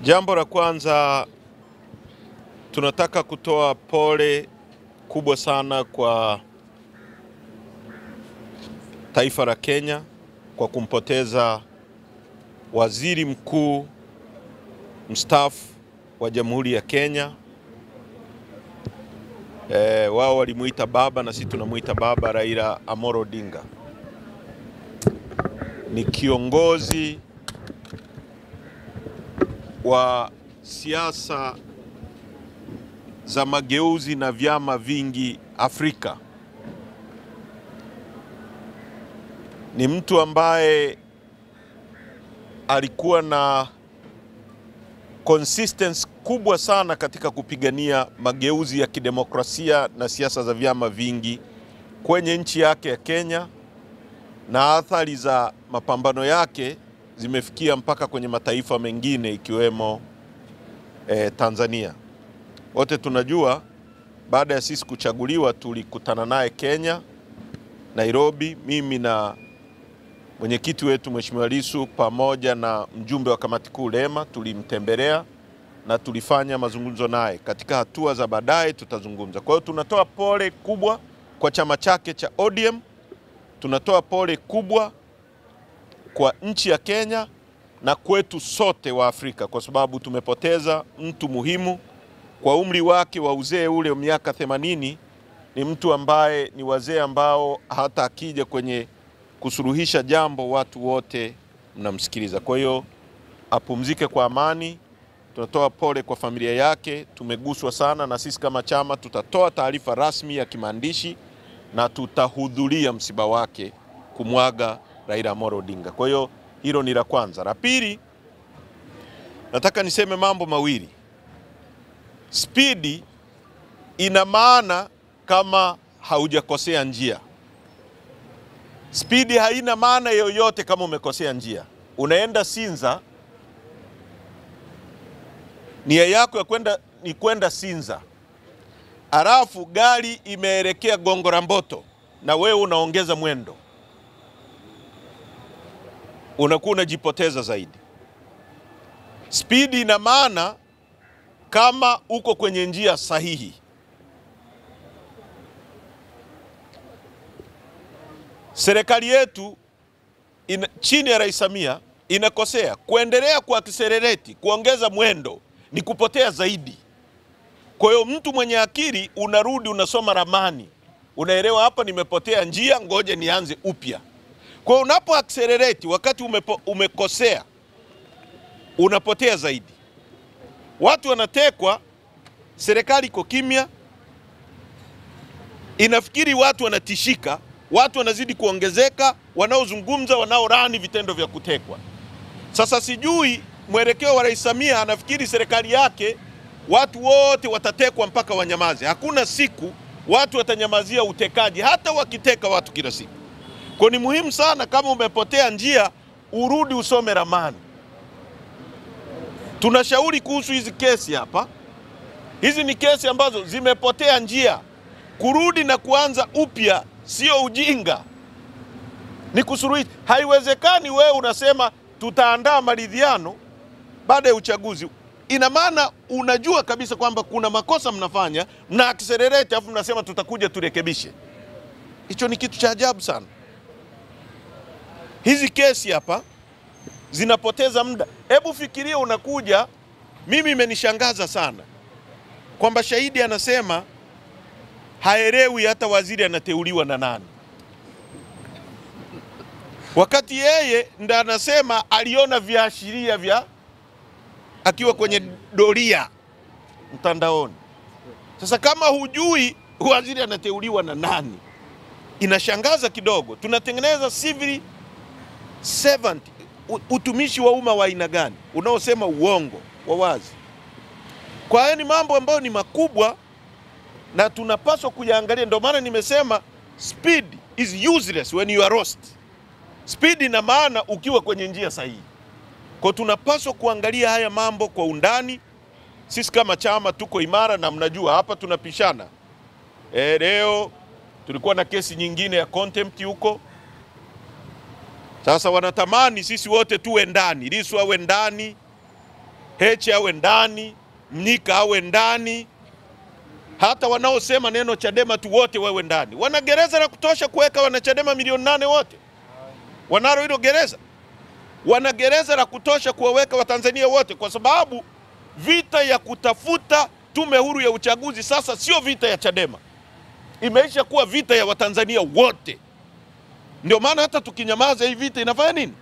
Jambo la kwanza, tunataka kutoa pole kubwa sana kwa taifa la Kenya kwa kumpoteza waziri mkuu mstaafu wa Jamhuri ya Kenya. Wao walimuita baba na sisi tunamuita baba, Raila Amolo Odinga. Ni kiongozi wa siasa za mageuzi na vyama vingi Afrika. Ni mtu ambaye alikuwa na consistency kubwa sana katika kupigania mageuzi ya kidemokrasia na siasa za vyama vingi kwenye nchi yake ya Kenya, na athari za mapambano yake zimefikia mpaka kwenye mataifa mengine ikiwemo Tanzania. Wote tunajua baada ya sisi kuchaguliwa tulikutana naye Kenya, Nairobi, mimi na mwenyekiti wetu Mheshimiwa Lissu pamoja na mjumbe wa kamati kuu Lema tulimtembelea na tulifanya mazungumzo naye. Katika hatua za baadaye tutazungumza. Kwa hiyo tunatoa pole kubwa kwa chama chake cha ODM, tunatoa pole kubwa kwa nchi ya Kenya na kwetu sote wa Afrika, kwa sababu tumepoteza mtu muhimu. Kwa umri wake wa uzee ule miaka 80, ni mtu ambaye ni wazee ambao hata akija kwenye kusuluhisha jambo watu wote mnamsikiliza. Kwa hiyo apumzike kwa amani. Tunatoa pole kwa familia yake, tumeguswa sana, na sisi kama chama tutatoa taarifa rasmi ya kimaandishi na tutahudhuria msiba wake kumwaga Raila Amolo Odinga. Kwa hiyo hilo ni la kwanza. La pili, nataka niseme mambo mawili. Spidi ina maana kama haujakosea njia. Spidi haina maana yoyote kama umekosea njia. Unaenda Sinza, nia yako ya kwenda Sinza, alafu gari imeelekea Gongo la Mboto na wewe unaongeza mwendo, unakuwa unajipoteza zaidi. Spidi ina maana kama uko kwenye njia sahihi. Serikali yetu chini ya Rais Samia inakosea. Kuendelea kuaccelerate, kuongeza mwendo ni kupotea zaidi. Kwa hiyo mtu mwenye akili unarudi unasoma ramani, unaelewa hapa nimepotea njia, ngoja nianze upya. Kwa hiyo unapo accelerate wakati umekosea unapotea zaidi. Watu wanatekwa, serikali iko kimya, inafikiri watu wanatishika, watu wanazidi kuongezeka, wanaozungumza, wanaorani vitendo vya kutekwa. Sasa sijui mwelekeo wa Rais Samia, anafikiri serikali yake watu wote watatekwa mpaka wanyamaze. Hakuna siku watu watanyamazia utekaji, hata wakiteka watu kila siku. Kwa ni muhimu sana kama umepotea njia urudi usome ramani. Tunashauri kuhusu hizi kesi hapa. Hizi ni kesi ambazo zimepotea njia. Kurudi na kuanza upya sio ujinga, ni kusuluhisha. Haiwezekani wewe unasema tutaandaa maridhiano baada ya uchaguzi. Ina maana unajua kabisa kwamba kuna makosa mnafanya, mna accelerate afu mnasema tutakuja turekebishe. Hicho ni kitu cha ajabu sana. Hizi kesi hapa zinapoteza muda. Hebu fikiria unakuja, mimi imenishangaza sana kwamba shahidi anasema haelewi hata waziri anateuliwa na nani, wakati yeye ndiye anasema aliona viashiria vya akiwa kwenye doria mtandaoni. Sasa kama hujui waziri anateuliwa na nani, inashangaza kidogo. Tunatengeneza civil servant, utumishi wa umma wa aina gani unaosema uongo wa wazi? Kwa hiyo ni mambo ambayo ni makubwa na tunapaswa kuyaangalia. Ndio maana nimesema speed is useless when you are lost. Speed ina maana ukiwa kwenye njia sahihi. Kwa tunapaswa kuangalia haya mambo kwa undani. Sisi kama chama tuko imara, na mnajua hapa tunapishana. Leo tulikuwa na kesi nyingine ya contempt huko. Sasa wanatamani sisi wote tuwe ndani, Lissu awe ndani, Heche awe ndani, Mnyika awe ndani, hata wanaosema neno Chadema tu wote wawe ndani. Wana gereza la kutosha kuweka wanachadema milioni 8 wote. Wanalo hilo gereza. Wana gereza la kutosha kuwaweka Watanzania wote, kwa sababu vita ya kutafuta tume huru ya uchaguzi sasa sio vita ya Chadema. Imeisha kuwa vita ya Watanzania wote. Ndio maana hata tukinyamaza hii vita inafanya nini?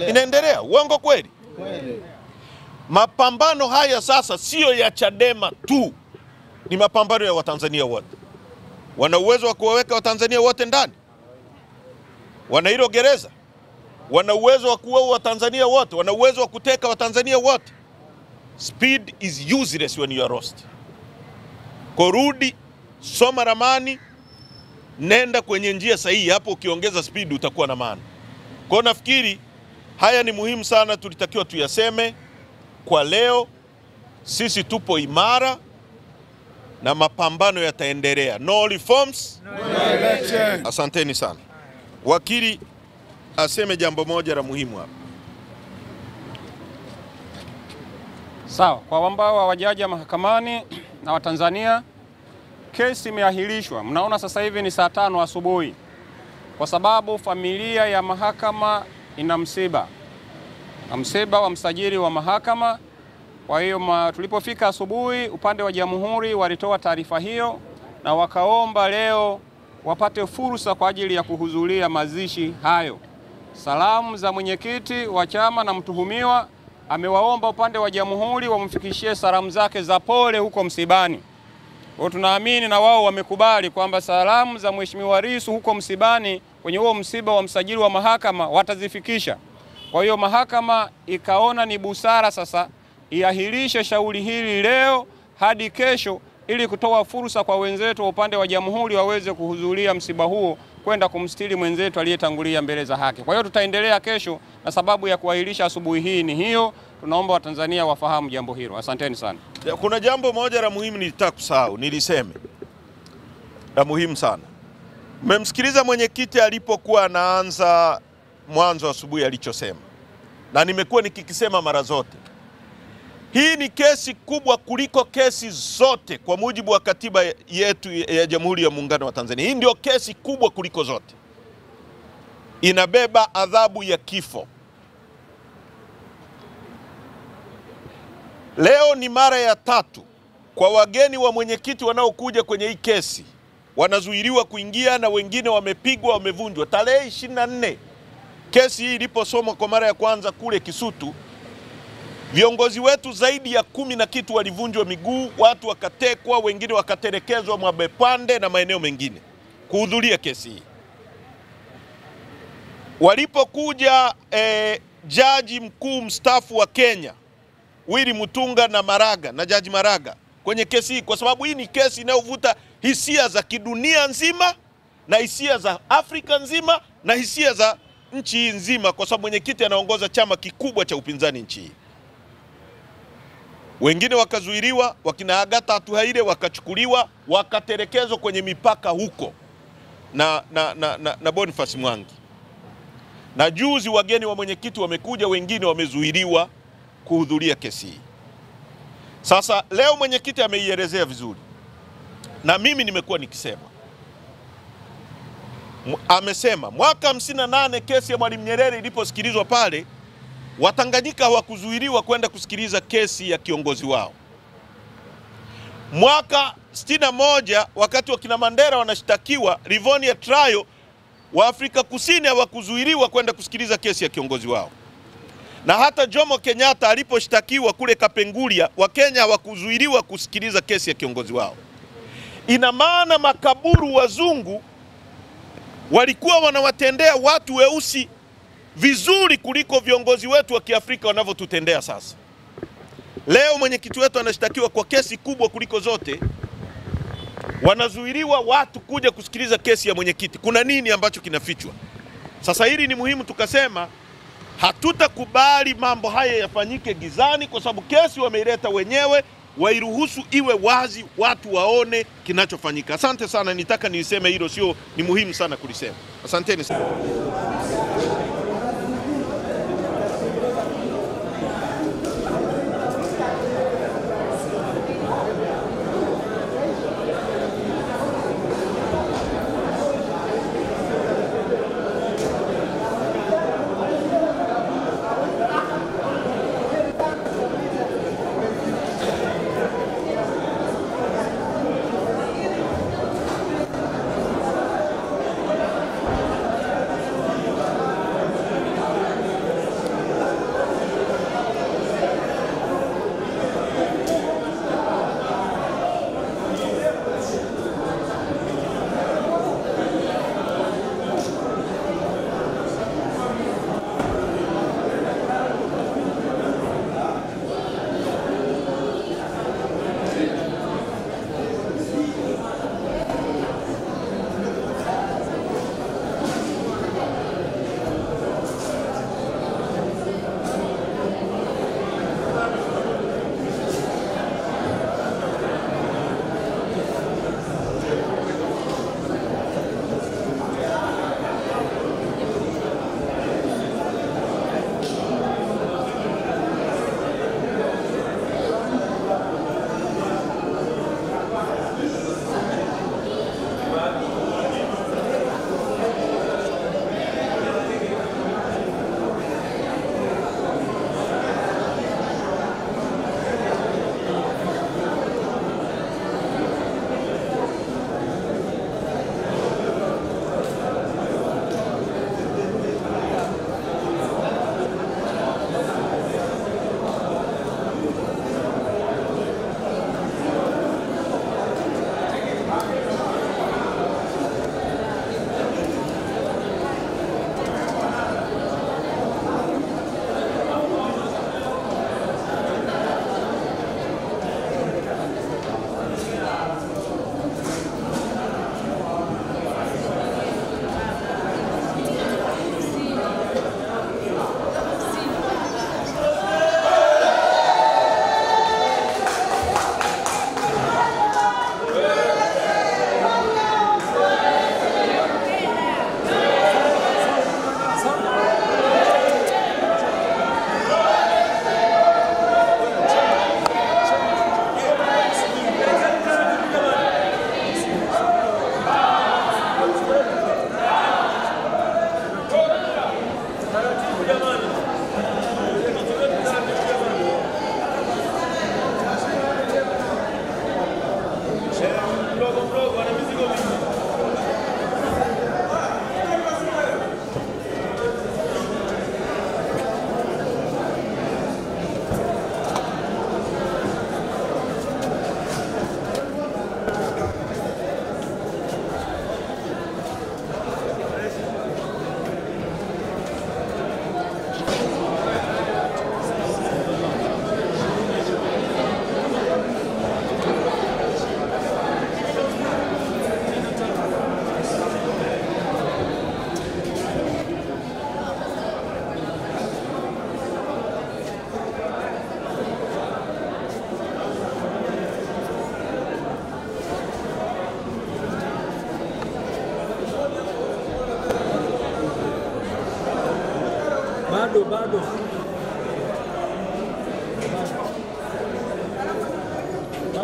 Inaendelea. Uongo kweli? Kweli. Mapambano haya sasa sio ya Chadema tu. Ni mapambano ya Watanzania wote. Wana uwezo wa kuwaweka Watanzania wote ndani? Wana hilo gereza? Wana uwezo wa kuua Watanzania wote? Wana uwezo wa kuteka Watanzania wote? Speed is useless when you are lost. Korudi, soma ramani, nenda kwenye njia sahihi. Hapo ukiongeza speed utakuwa na maana. Kwa nafikiri haya ni muhimu sana, tulitakiwa tuyaseme kwa leo. Sisi tupo imara na mapambano yataendelea. No reforms, no election. Asanteni sana. Wakili aseme jambo moja la muhimu hapa. Sawa, kwa ambao hawajaja mahakamani na Watanzania, kesi imeahirishwa. Mnaona sasa hivi ni saa 5 asubuhi kwa sababu familia ya mahakama ina msiba. Na msiba wa msajili wa mahakama. Kwa hiyo tulipofika asubuhi, upande wa Jamhuri walitoa taarifa hiyo na wakaomba leo wapate fursa kwa ajili ya kuhudhuria mazishi hayo. Salamu za mwenyekiti wa chama na mtuhumiwa amewaomba upande wa Jamhuri wamfikishie salamu zake za pole huko msibani. Kwa tunaamini na wao wamekubali kwamba salamu za Mheshimiwa Lissu huko msibani kwenye huo msiba wa msajili wa mahakama watazifikisha. Kwa hiyo mahakama ikaona ni busara sasa iahirishe shauri hili leo hadi kesho ili kutoa fursa kwa wenzetu wa upande wa Jamhuri waweze kuhudhuria msiba huo kwenda kumstiri mwenzetu aliyetangulia mbele za haki. Kwa hiyo tutaendelea kesho, na sababu ya kuahirisha asubuhi hii ni hiyo. Tunaomba Watanzania wafahamu jambo hilo. Asanteni sana. Kuna jambo moja la muhimu nilitaka kusahau, niliseme. La muhimu sana. Mmemsikiliza mwenyekiti alipokuwa anaanza mwanzo asubuhi alichosema. Na nimekuwa nikikisema mara zote. Hii ni kesi kubwa kuliko kesi zote kwa mujibu wa katiba yetu ya Jamhuri ya Muungano wa Tanzania. Hii ndio kesi kubwa kuliko zote. Inabeba adhabu ya kifo. Leo ni mara ya 3 kwa wageni wa mwenyekiti wanaokuja kwenye hii kesi. Wanazuiliwa kuingia na wengine wamepigwa, wamevunjwa. Tarehe 24 kesi hii iliposomwa kwa mara ya kwanza kule Kisutu, viongozi wetu zaidi ya 10 na kitu walivunjwa miguu, watu wakatekwa, wengine wakatelekezwa Mwabepande na maeneo mengine kuhudhuria kesi hii. Walipokuja jaji mkuu mstaafu wa Kenya Willy Mutunga na Maraga na jaji Maraga kwenye kesi hii, kwa sababu hii ni kesi inayovuta hisia za kidunia nzima na hisia za Afrika nzima na hisia za nchi hii nzima, kwa sababu mwenyekiti anaongoza chama kikubwa cha upinzani nchi hii. Wengine wakazuiliwa, wakina Agatha Atuhaire wakachukuliwa, wakatelekezwa kwenye mipaka huko na Boniface Mwangi. Na juzi wageni wa mwenyekiti wamekuja, wengine wamezuiliwa kuhudhuria kesi hii. Sasa leo mwenyekiti ameielezea vizuri. Na mimi nimekuwa nikisema. Amesema mwaka 58 kesi ya Mwalimu Nyerere iliposikilizwa pale, Watanganyika hawakuzuiliwa kwenda kusikiliza kesi ya kiongozi wao. Mwaka 61 wakati wa kina Mandela wanashtakiwa Livonia trial, wa Afrika Kusini hawakuzuiliwa kwenda kusikiliza kesi ya kiongozi wao. Na hata Jomo Kenyatta aliposhtakiwa kule Kapenguria, wa Kenya hawakuzuiliwa kusikiliza kesi ya kiongozi wao. Ina maana makaburu wazungu walikuwa wanawatendea watu weusi vizuri kuliko viongozi wetu wa Kiafrika wanavyotutendea sasa. Leo mwenyekiti wetu anashtakiwa kwa kesi kubwa kuliko zote. Wanazuiliwa watu kuja kusikiliza kesi ya mwenyekiti. Kuna nini ambacho kinafichwa? Sasa hili ni muhimu tukasema hatutakubali mambo haya yafanyike gizani, kwa sababu kesi wameileta wenyewe, wairuhusu iwe wazi, watu waone kinachofanyika. Asante sana, nitaka niliseme hilo, sio ni muhimu sana kulisema. Asanteni sana.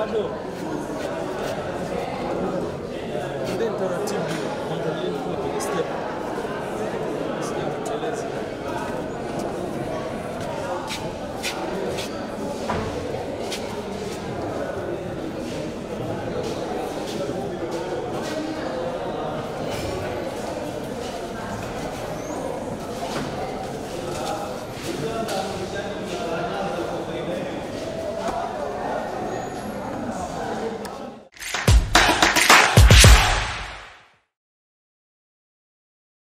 bado